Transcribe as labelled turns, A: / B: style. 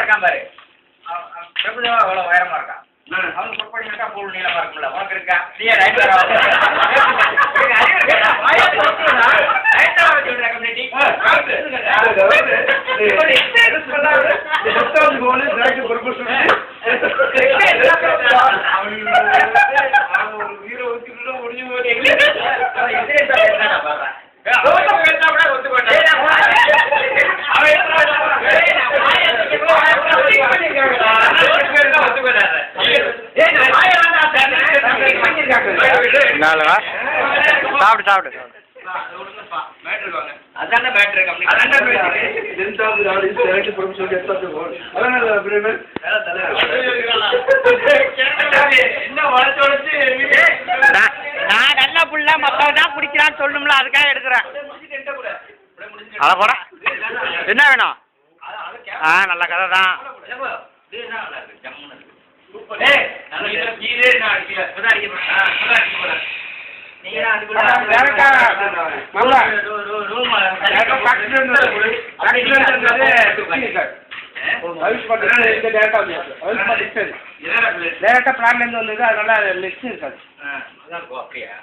A: இருக்கான் பாரு. பிரபுதேவா அவ்வளவு உயரமா இருக்கான். அவனுக்கு பொறுப்படினாக்கா பூல் நீளமா இருக்கும்ல. உனக்கு இருக்கா? நீயே ரைட்டா
B: சாப்பிடு சாப்பிடு
A: அதான பேட்டரி கம்பெனி
B: நான் நல்ல புள்ள மத்தவன் தான் குடிக்கிறான்னு சொல்லணும்ல அதுக்காக எடுக்கிறேன். அத போட என்ன வேணும்? நல்ல கதை தான்.
C: டேரக்டா பிளான்ல இருந்து வந்தது அதனால லிஸ்ட் இருக்காது.
A: அப்படியா?